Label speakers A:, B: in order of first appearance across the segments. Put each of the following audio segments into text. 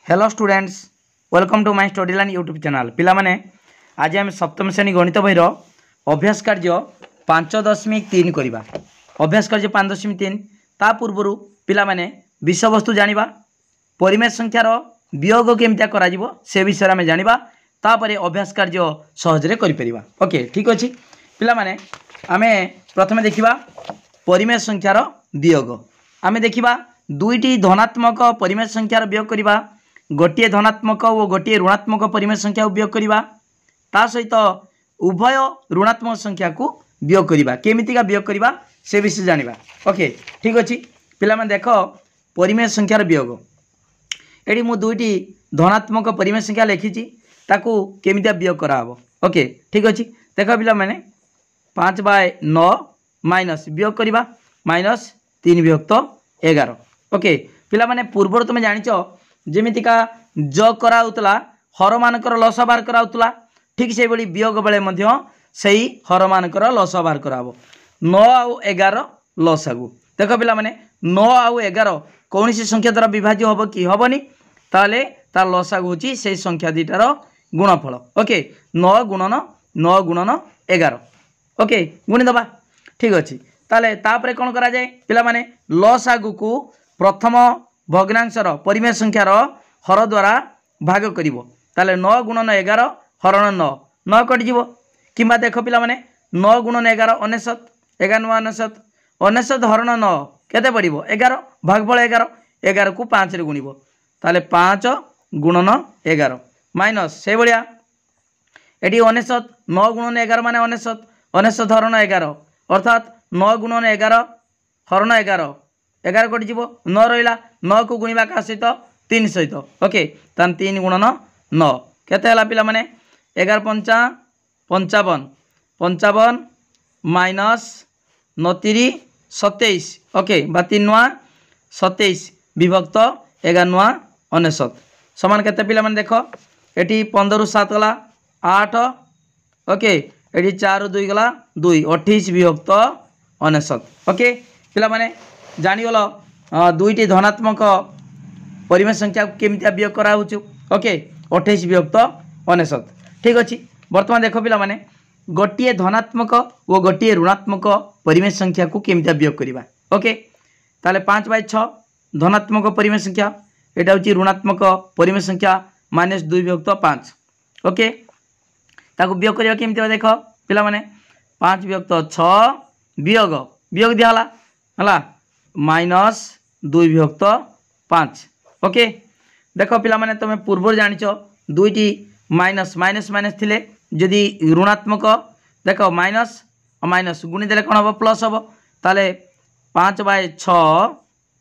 A: Hello students, welcome to my study line YouTube channel. पिला माने आज आम सप्तम श्रेणी गणित बहीर अभ्यास कार्य 5.3 करवा। अभ्यास कार्य 5.3 ता पूर्व पिला माने विषय वस्तु जानिबा, परिमेय संख्यार वियोग केमतिया करा जिवो से विषय में जानिबा, तापरे अभ्यास कार्य सहजरे करि परिबा। ओके, ठीक अछि पिला माने आमे प्रथमे देखिबा परिमेय संख्यार वियोग। आमे देखिबा दुईटी धनात्मक परिमेय संख्यार वियोग करिबा, गोटे धनात्मक और गोटे ऋणात्मक परिमेय संख्या को वियोग करिबा, ता सहित उभय ऋणात्मक संख्या को वियोग करिबा। केमितिका वियोग करिबा से विषय जानिबा। ओके, ठीक अछि पिला माने देखो परिमेय संख्यार वियोग। एडी मु दुईटी धनात्मक परिमेय संख्या लिखिछि, ताकू केमितिया वियोग करा हबो। ओके, ठीक अछि देखो पिला माने 5/9 माइनस वियोग करिबा माइनस 3 विभक्त 11। ओके पिला माने पूर्व तुम जानिछ जेमितिका ज करा उतला हर मानकर लस बाहर करा उतला, ठीक से बड़ी वियोग बेले मध्य सही हर मानकर लस बाहर कराबो। 9 आउ 11 लसागु देखो पिला माने 9 आउ 11 कौन सी संख्या द्वारा विभाज्य होबो कि होबनी, ताले तार लसागु होची से संख्या दीटार गुणफल। ओके 9 गुणन 11। ओके गुणी दबा, ठीक अच्छे ताले तापरे कौन करा जाए पिला माने लसागु को प्रथम भग्नांशर परिमेय संख्यार हर द्वारा भाग करिवो, ताले 9 गुणन 11 हरण 9 9 कटिଯିवो। किंबा देखो पिला माने 9 गुणन 11 99 11 99 99 हरण 9 केते पड़िवो 11 भागफल 11 11 को 5 रे गुणिवो, ताले 5 गुणन 11 माइनस से भलिया एटी 99 9 गुणन 11 माने 99 99 हरण 11 अर्थात 9 गुणन 11 हरण 11 11 कटिଯିवो 9 रहिला 9 को गुणिबा का सहित 3 सहित। ओके तान 3 गुणन 9 केते हला पिला माने 11 पंचा 55 55 माइनस 9 3 27। ओके बा 3 नुआ 27 विभक्त 11 नुआ 99 समान केते पिला माने देखो एटी 15 रु 7 गला 8। ओके एटी 4 रु 2 गला 2 28 विभक्त 99। ओके पिला माने जानिगल दुईटी धनात्मक परिमेय संख्या केमितिया वियोग करा होछु। ओके 28 विभक्त 99, ठीक अच्छे। बर्तमान देखो पिला माने गोटे धनात्मक और गोटे ऋणात्मक परिमेय संख्या को केमितिया वियोग करिबा। ओके ताले 5/6 धनात्मक परिमेय संख्या, एटा होची ऋणात्मक परिमेय संख्या -2 विभक्त 5। ओके ताको वियोग करिबा केमितिया देखो पिला माने 5 विभक्त 6 वियोग वियोग दिया हला -2 विभक्त 5। ओके देखो पिला माने तुम पूर्व जानिच दुईटी माइनस माइनस माइनस थिले जदि ऋणात्मक देखो माइनस माइनस गुणी देले कौन हम प्लस हम, ताले 5/6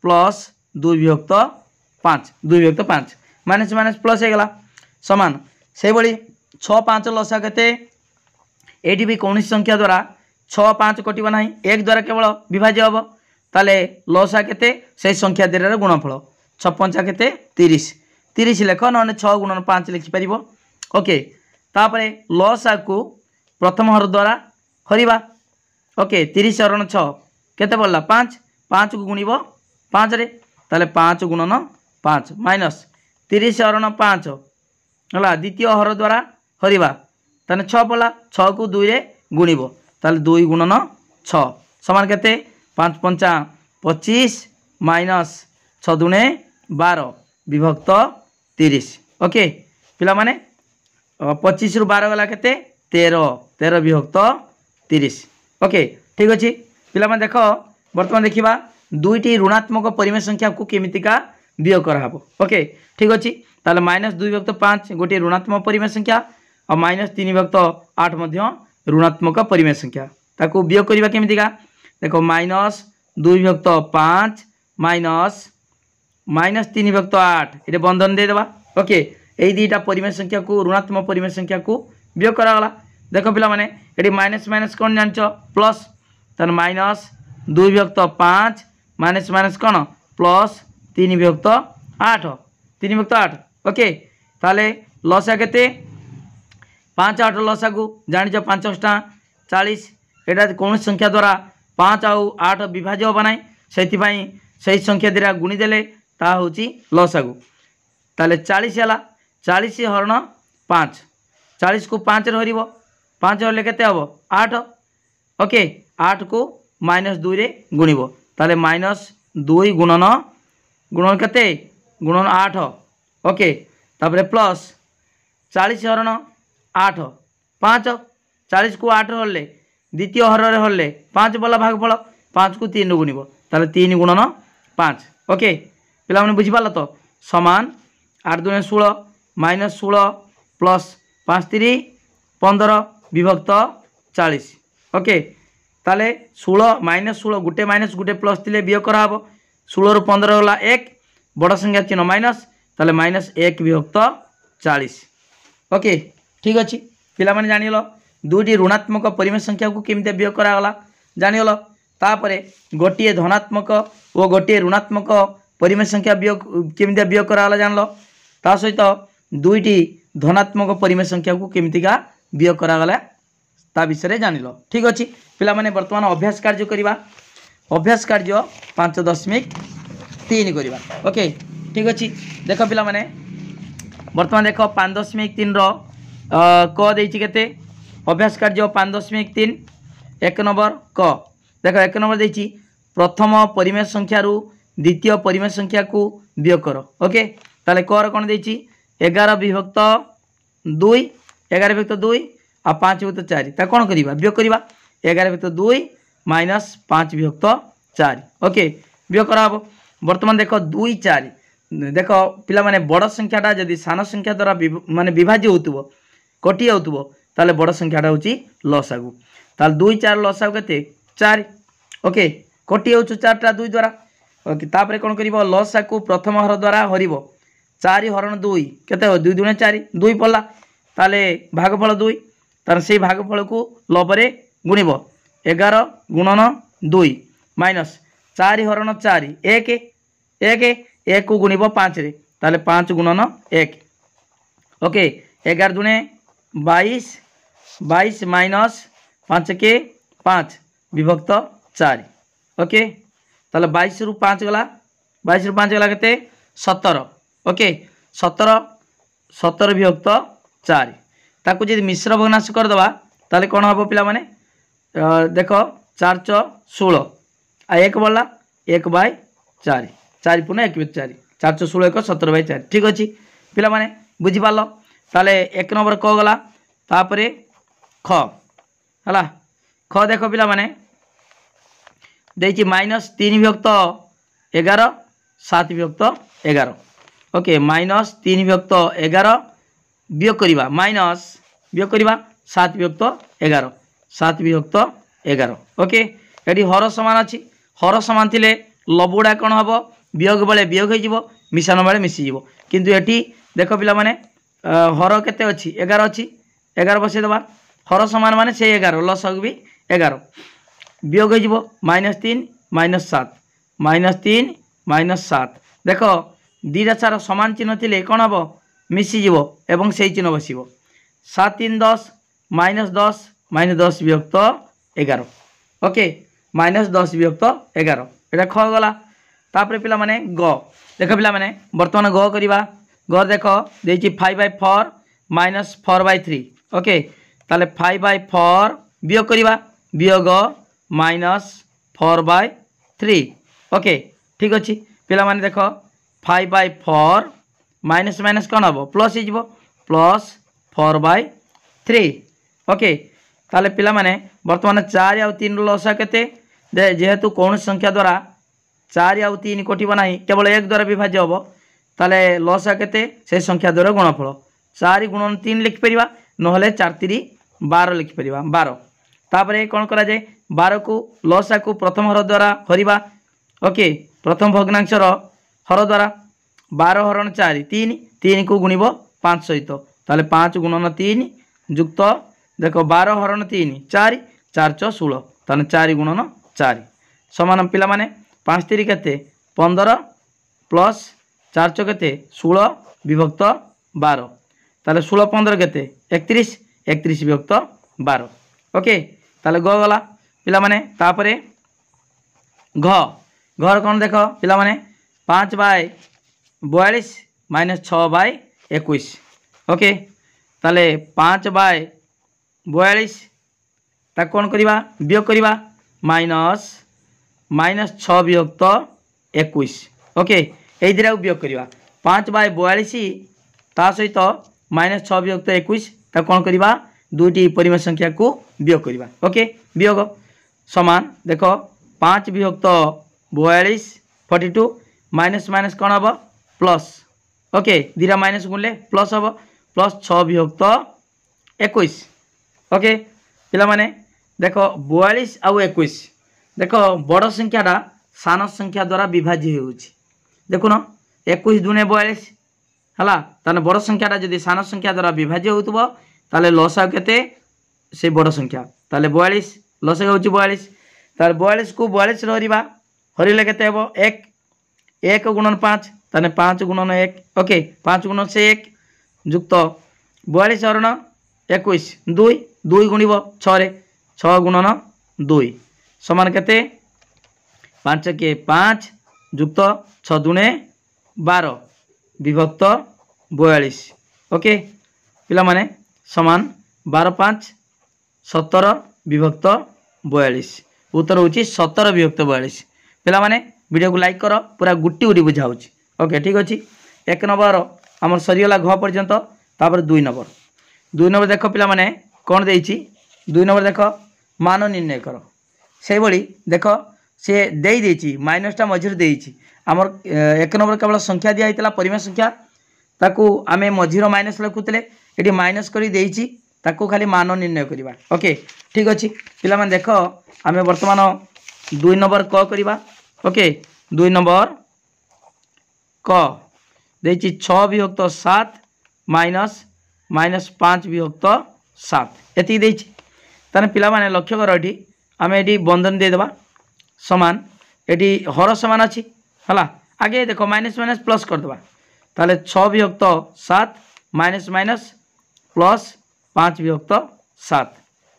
A: प्लस 2 विभक्त 5 2 विभक्त 5 माइनस माइनस प्लस हो गला समान से भली 6 5 लसा केते एटी भी कौन संख्या द्वारा 6 5 कटिबा नाही 1 द्वारा केवल विभाज्य हम, ताले लसा केते से संख्या देर गुणफल 6 5 केते 30 30 लेख न 6 गुणन 5 लिखि परिबो। ओके तापरे लसा को प्रथम हर द्वारा हरिबा। ओके 30 हरण 6 केते पड़ला 5 5 को गुणिबो 5 रे, ताले 5 गुणन 5 माइनस 30 हरण 5 हला द्वितीय हर द्वारा हरिबा, ताने 6 पड़ला 6 को 2 रे गुणिबो, ताले 2 गुणन 6 समान केते 5 पंचा 25 माइनस 6 दुणे 12 विभक्त 30। ओके पिला माने 25 रु 12 गला केते 13 13 विभक्त 30। ओके ठीक अच्छे पिला माने देखो वर्तमान देखिबा दुईटी ऋणात्मक परिमेय संख्या को केमितिका वियोग करा हबो। ओके ठीक अच्छे ताले -2 विभक्त 5 गोटे ऋणात्मक परिमेय संख्या और -3 विभक्त 8 मध्य ऋणात्मक परिमेय संख्या, ताको वियोग करिबा केमितिका देखो -2 विभक्त 5 माइनस -3 विभक्त 8 ये बंधन दे देबा। ओके यही दुईटा परिमेय संख्या को ऋणात्मक परिमेय संख्या को वियोग करागला। देखो पिला माने ये माइनस माइनस कौन जान प्लस, तार -2 विभक्त 5 माइनस माइनस कौन प्लस 3 विभक्त 8 3 विभक्त 8। ओके ताले लसा केते 5 8 लसा को जानिच 5 40 एटा कौन संख्या द्वारा 5 आउ 8 विभाज्य होबा नाही, से संख्या द्वारा गुणी देले ता होची लसागु। ताले 40 है 40 हरण 5 40 को 5 हर 5 हरले केते हम 8 ओके 8 को -2 रे गुणिब ताले -2 गुणन गुणन केते गुणन 8 ओके तापरे प्लस 40 हरण 8 5 40 को 8 हरले द्वितीय हर हरले 5 बोला भागफल 5 को 3 गुणिब ताले 3 गुणन 5 ओके पिला माने बुझी पालो तो समान 8 दूने 16 -16 प्लस 5 3 15 विभक्त 40 ओके ताले 16 -16 गुटे माइनस गुटे प्लस थिले बियोग करा हबो 16 रु 15 होला 1 बड़ संख्या चिन्ह माइनस ताले -1 विभक्त 40 ओके ठीक अच्छी पिला माने जानिलो दुईटी ऋणात्मक परिमेय संख्या को केमिते बियोग करा गला जानिलो तापरे गोटिए धनात्मक और गोटिए ऋणात्मक परिमेय संख्या बियोग केमिते बियोग करा गला जानलो ता सहित दुईटी धनात्मक परिमेय संख्या को केमितिका बियोग करा गला ता विषय जानिलो ठीक अच्छी पिला माने वर्तमान अभ्यास कार्य करिबा अभ्यास कार्य 5.3 करिबा ओके ठीक अच्छी देख पिला माने वर्तमान देख 5.3 रो क देछि केते अभ्यास कार्य 5.3 एक नंबर क देख एक नंबर देछि प्रथम परिमेय संख्या रु द्वितीय परिमेय संख्या को वियोग कर ओके ताले क र कोन देछि 11 विभक्त 2 11 विभक्त 2 आ 5 विभक्त 4 ता कोन करिबा वियोग करिबा 11 विभक्त 2 माइनस 5 विभक्त 4 ओके वियोग कराबो वर्तमान देख 2 4 देख पिला माने बड़ संख्याटा जदि सान संख्या द्वारा माने विभाज्य होतबो कटि आउतबो ताले बड़ संख्याटा होची लसागु ताले 2 4 लसागु केते 4 ओके कटि आउछु 4 टा 2 द्वारा ओके तापरे कोन करिवो लसागु प्रथम हर द्वारा हरिवो 4 हरण 2 केते 2 दुने 4 2 पल्ला ताले भागफल 2 तार से भागफल को लबरे गुणिब 11 गुणन 2 माइनस 4 हरण 4 1 1 1 को गुणिब 5 रे ताले 5 गुणन 1 ओके 11 दुने 22 22 माइनस 5 के 5 विभक्त 4 ओके ताले 22 रु 5 गला 22 रु 5 गला केते 17 ओके 17 17 विभक्त 4 ताकू जदि मिश्र भग्नांश कर दबा ताले कोन हबो पिला माने देख 4 4 16 आ 1 बोला 1/4 4 पुणे 1/4 4 4 16 1 17/4 ठीक अच्छी पिला माने बुझी पालो ताले एक नंबर क गला तापरे ख हला ख देखो पिला माने देछि -3 विभक्त 11 7 विभक्त 11 ओके -3 विभक्त 11 वियोग करिबा माइनस वियोग करिबा 7 विभक्त 11 7 विभक्त 11 ओके एटी हर समान अच्छी हर समान थिले लबुड़ा कौन हम वियोग बेले वियोग हो मिशान बेले मिसीज किंतु एटी देख पिला माने हर केते अच्छी 11 अच्छी 11 बसई दबा हर समान माने से 11 लसक भी 11 वियोग हो -3 -7 -3 देख दीटा चार समान चिन्ह थिले कौन हम मिसीज एवं से चिन्ह बस 7 3 10 -10 -10 विभक्त 11 ओके -10 विभक्त 11 एटा ख गला तापरे पिला माने ग देख पिला माने वर्तमान ग करिबा ग देख देछि 5/4 -4/3 ओके ताले 5/4 वियोग करिबा वियोग -4/3 ओके ठीक अच्छी पिला माने देख 5/4 माइनस माइनस कौन हम प्लस हो प्लस 4/3 ओके ताले पिला माने वर्तमान 4 आउ 3 लसा केते जेहेतु कौन संख्या द्वारा 4 आउ 3 कटिब ना केवल 1 द्वारा विभाज्य हम ताले लसा केते से संख्या द्वारा गुणफल 4 गुणन 3 लिखि परिबा नहले 4 3 12 लिखि परिबा 12 तापरे कौन करा जाए 12 को लसा को प्रथम हर द्वारा हरिबा ओके प्रथम भग्नांशर हर द्वारा 12 हरण 4 3 3 को गुणिब 5 सहित ताले 5 गुणन 3 युक्त देख 12 हरण 3 4 4 4 16 ताले 4 गुणन 4 समान पिला माने 5 3 केते 15 प्लस 4 4 केते 16 विभक्त 12 ताले 16 15 केते 31 31 विभक्त 12 ओके ताले ग गला पिला माने तापरे घ घर कौन देख पिला माने 5/42 -6/21 ओके ताले 5/42 ताको कौन करवा वियोग करवा -6 विभक्त 21 ओके यही वियोग करवा 5/42 ता सहित -6 विभक्त 21 ताको कौन करवा दुईटी परिमेय संख्या को वियोग करवा ओके वियोग समान देख 5 विभक्त 42 42 माइनस माइनस कौन हम प्लस ओके दीटा माइनस गुणले प्लस हम प्लस 6 विभक्त 21 ओके पिला माने देख 42 आउ 21 देख बड़ संख्याटा सान संख्या द्वारा विभाज्य हो देखुन 21 दूने 42 है ताने बड़ संख्याटा जदि सान संख्या द्वारा विभाज्य हो ताले लसा केते से बड़ संख्या ताले 42 लसा हो 42 तार 42 को 42 हरिबा हरिले केते हेबो 1 1 गुणन 5 ताने 5 गुणन 1 ओके 5 गुणन से 1 जुक्त 42 हरण 21 2 2 गुणिब 6 रे 6 गुणन 2 समान केते 5 के 5 जुक्त 6 दुणे 12 विभक्त 42 ओके पिला माने समान 12 5 17 विभक्त 42 उत्तर होची 17 विभक्त 42 पिला माने वीडियो को लाइक कर पूरा गुटी गुटी बुझाऊँ ओके ठीक अच्छे 1 नंबर आमर सरीगला घ पर्यंत तापर 2 नंबर देख पिला माने कौन देइछि 2 नंबर देख मान निर्णय कर से भली देख सी देइछि माइनसटा मझिर देइछि आमर 1 नंबर केवल संख्या दिया होता परिमेय संख्या ताकू आमे मझिर माइनस लिखुते ये माइनस कर देइछि ताकू खाली मान निर्णय करवा ओके ठीक अच्छे पिला माने देख आमे वर्तमान 2 नंबर क करवा ओके 2 नंबर क देइछि 6 विभक्त 7 माइनस 5 विभक्त 7 एति देइछि ताने पिला माने लक्ष्य कर एठी आमे एठी बंधन दे देबा समान एठी हर समान अछि हला आगे देखो माइनस माइनस प्लस कर देबा ताले 6 विभक्त 7 माइनस माइनस प्लस 5 विभक्त 7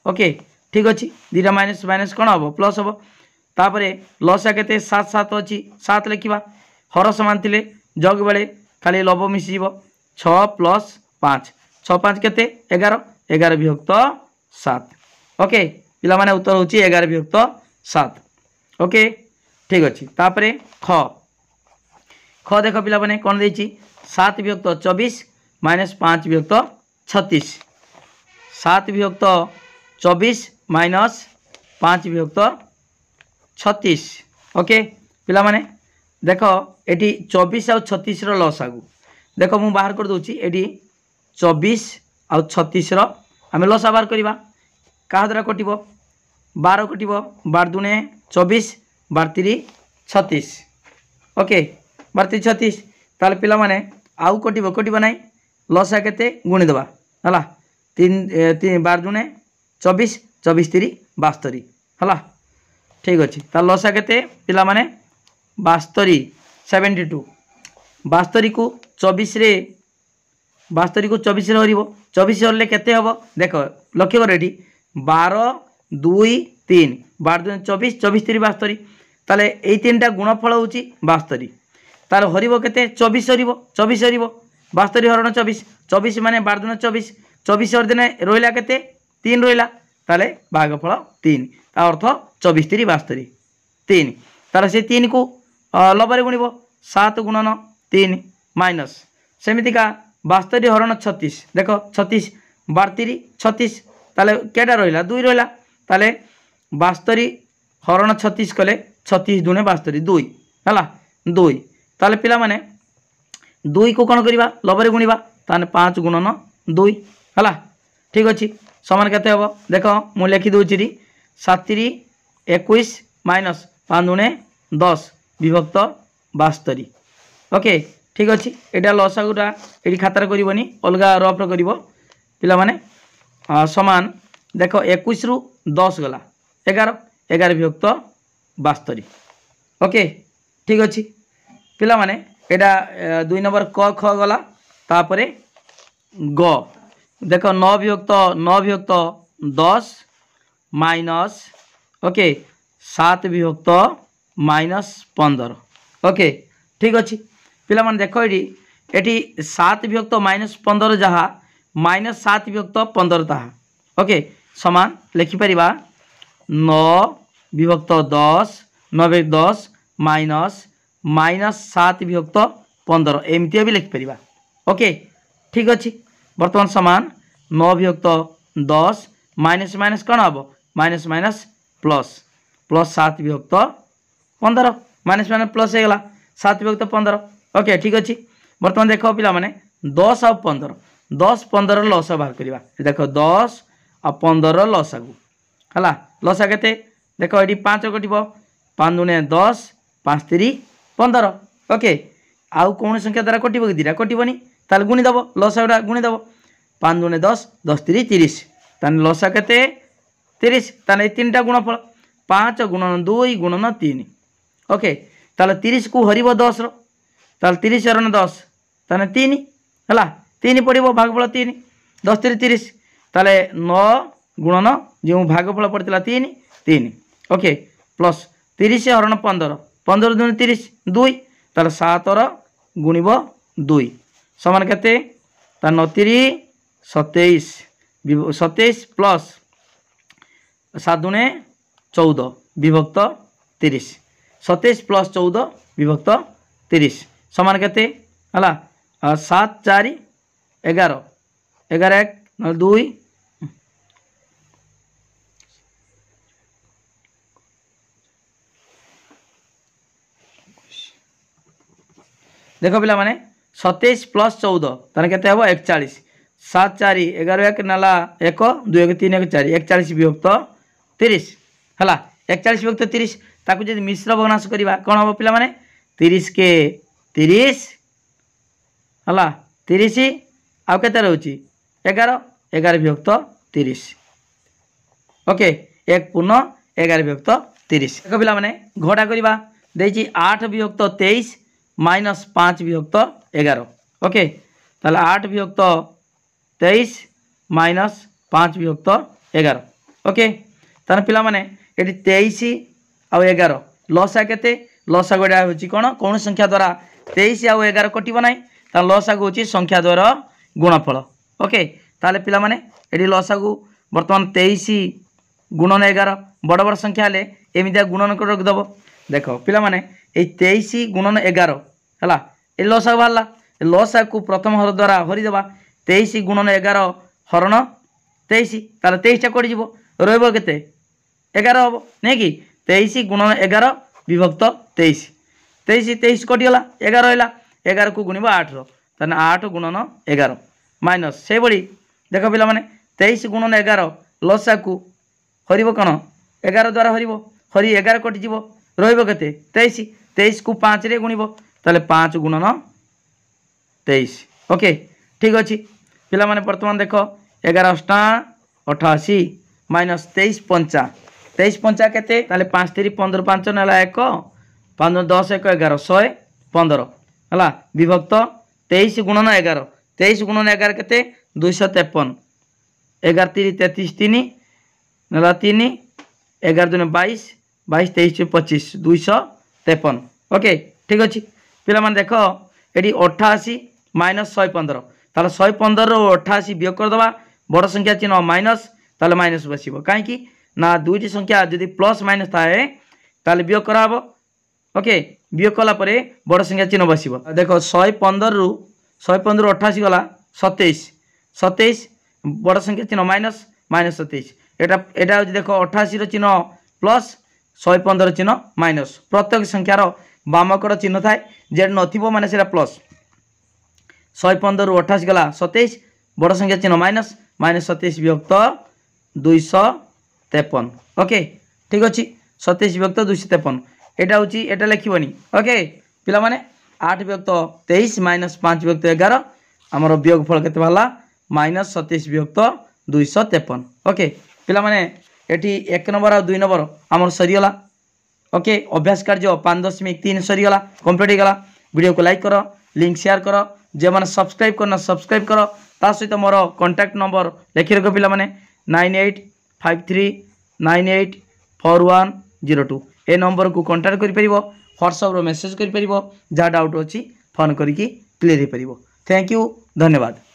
A: ओके ठीक अच्छे दीटा माइनस माइनस कौन हम प्लस हम तापर लसा के 7 7 अच्छी 7 लिखा हर समान थे जग बेले खाली लभ मिसी 6 प्लस 5 6 5 के 11 11 विभक्त 7 ओके पिला माने उत्तर होची 11 विभक्त 7 ओके ठीक अच्छे तापर ख देख पिला माने कौन देछि 7 विभक्त 24 माइनस 5 विभक्त 36 7 विभक्त 24 माइनस 5 विभक्त 36 ओके पिला माने देख एटी 24 आउ 36 रो लस आगु देख मु बाहर कर दोची एटी 24 आउ 36 रो आमे लस बाहर करबा का द्वारा कटिबो 12 कटिबो 12 दुने 24 12 36 ओके 12 36 ताले पिला माने आउ कटिबो नाही लसा केते गुणी देबा हला 3 12 दुने 24 24 3 72 हला ठीक अच्छे तार लसा केते पिला माने 72 72 72 को 24 रे 72 को 24 रे हरिबो 24 हरले केते हबो देख लक्ष्य कर एठी 12 2 3 12 24 24 3 72 ताले एई तीनटा गुणफल होची 72 तार हरिबो केते 24 हरिबो 24 हरिबो 72 हरण 24 24 माने 12 24 24 हर दिने रोइला केते 3 रोइला ताले भागफल 3 ता अर्थ 24 3 72 3 तार से 3 को लबरे गुणिब 7 गुणन 3 माइनस सेमितिका 72 हरण 36 देख 36 72 36 ताले केटा रहिला 2 रहिला ताले 72 हरण 36 कले 36 दुने 72 2 हला 2 ताले पिला माने 2 को कोन करबा लबरे गुणिबा ताने 5 गुणन 2 हला ठीक अछि समान केते हबो देख मु लिखि दोछि 7 3 21 माइनस 5 दुने 10 विभक्त 72 ओके ठीक अच्छे यहाँ लसागुटा ये खातार करनी अलग रफ्र कर पिला माने समान देख 21 रु 10 गला 11 11 विभक्त 72 ओके ठीक अच्छे पिला माने यहाँ 2 नंबर क ख गला तापरे ग देख 9 विभक्त 10 माइनस ओके 7 विभक्त माइनस 15 ओके ठीक अच्छे पिला माने देख ये एटी 7 विभक्त -15 जहाँ -7 विभक्त 15 ताहा ओके समान लिखिपर 9 विभक्त 10 9 विभक्त 10 -7 विभक्त 15 एमती भी लिखिपर ओके ठीक अच्छे बर्तमान समान 9 विभक्त 10 माइनस माइनस कौन हम माइनस माइनस प्लस प्लस 7 विभक्त 15 माइनस माइनस प्लस हो गला 7 विभक्त 15 ओके ठीक अच्छे बर्तमान देख पिला माने 10 और 15 10 15 लस बाहर करवा देख 10 और 15 लसागु है लसा के देख ये 5 कट 5 दुणे 10 5 3 15 ओके आउ कौन संख्या द्वारा कटो कि दीटा कटोनी ताल गुणीदेव लसा गुड़ा गुणीदेव 5 दुणे 10 10 3 30 तान लसा के 30 तान 3टा गुणफल 5 गुणन 2 गुणन 3 ओके ताल 30 को हरब 10 ताल 30 हरण 10 ताने 3 है 3 पड़ो भागफल 3 10 3 30 ताले 9 गुणन जो भागफल पड़ता 3 3 ओके प्लस 30 हरण 15 15 दुणे 30 2 ताले 7 गुणिब 2 समान के 29 27 27 प्लस 7 दुणे 14 विभक्त 30 27 प्लस 14 विभक्त 30 समान के है 7 4 11 11 1 2 देख पिला माने 27 प्लस 14 ताने केते हबो 41 7 4 11 1 नाला 1 2 1 3 1 4 41 विभक्त 30 है 41 विभक्त 30 ताकू जदि मिश्र भग्नांश करवा कौन हम पिला माने 30 के 30 है 30 आउ के रोचे 11 11 विभक्त 30 ओके एक पूर्ण 11 विभक्त 30 देख पिला माने घटा करवा देछि 8 विभक्त 23 माइनस 5 विभक्त 11 ओके ताले 8 विभक्त 23 माइनस 5 विभक्त 11 ओके ताने पिला माने एटी 23 आउ 11 लसा केते लसा गोड़ा होची कोन कोन संख्या द्वारा 23 आउ 11 कटिबो नाही ता लसागु होची संख्या द्वारा गुणफल ओके ताले पिला माने एटी लसागु वर्तमान 23 गुणन 11 बड़ बड़ संख्या ले एमितिया गुणन कर रख दबो देखो पिला माने ए 23 गुणन 11 हला ए लसा बाहरला लसा को प्रथम हर द्वारा हरि देबा 23 गुणन 11 हरण 23 ताले 23 टा कटि जिवो रहइबो केते 11 हबो नै कि 23 गुणन 11 विभक्त 23 23 23 कटि गला 11 रहला 11 को गुणिबा 8 रो ताने 8 गुणन 11 माइनस से बड़ी देख पिला माने 23 गुणन 11 लसा को हरिबो कोन 11 द्वारा हरिबो हरि 11 कटि जिवो रहइबो केते 23 23 को 5 रे गुणिबो ताले 5 गुणन 23 ओके ठीक अछि पिला माने वर्तमान देखो 11 8 88 माइनस 23 पंचा 23 पंचा केते ताले 5 3 15 5 नेला 1 5 10 1 11 115 हला विभक्त 23 गुणन 11 23 गुणन 11 केते 253 11 3 33 3 नेला 3 11 2 22 22 23 25 253 ओके ठीक अच्छे पिला माने देखो ये 88 माइनस 115 ताले 115 रो 88 वियोग कर दबा बड़ संख्या चिन्ह माइनस ताले माइनस बसिबो काहे कि ना दुईटी संख्या यदि प्लस माइनस थाए ताले वियोग कराबो ओके वियोग कला परे बड़ संख्या चिन्ह बसिबो देखो 115 रु 88 गला 27 27 बड़ संख्या चिन्ह माइनस माइनस 27 एटा एटा देखो 88 रो चिन्ह प्लस 115 चिन्ह माइनस प्रत्येक संख्यार बामकर चिन्ह थाए जेड नथिबो माने सेटा प्लस 115 रु 88 गला 27 बड़ संख्या चिन्ह माइनस माइनस 27 विभक्त 253 ओके ठीक अच्छे 27 विभक्त 253 एटा होची एटा लिखिबनी ओके पिला माने 8 विभक्त 23 माइनस 5 विभक्त 11 हमर वियोग फल केते भाला माइनस 27 विभक्त 253 ओके पिला माने एटी 1 नंबर और 2 नंबर हमर सरीगला ओके अभ्यास कार्य 5.3 सरीगला कंप्लीट होगला वीडियो को लाइक करो लिंक शेयर करो जे माने सब्सक्राइब करना सब्सक्राइब करो ता सहित मोर कांटेक्ट नंबर लिखि रखो पिला माने 9853984102 ए नंबर को कांटेक्ट करि परिबो व्हाट्सएप रो मेसेज करि परिबो जा डाउट अछि फोन करिकी क्लीयर हो पार। थैंक यू, धन्यवाद।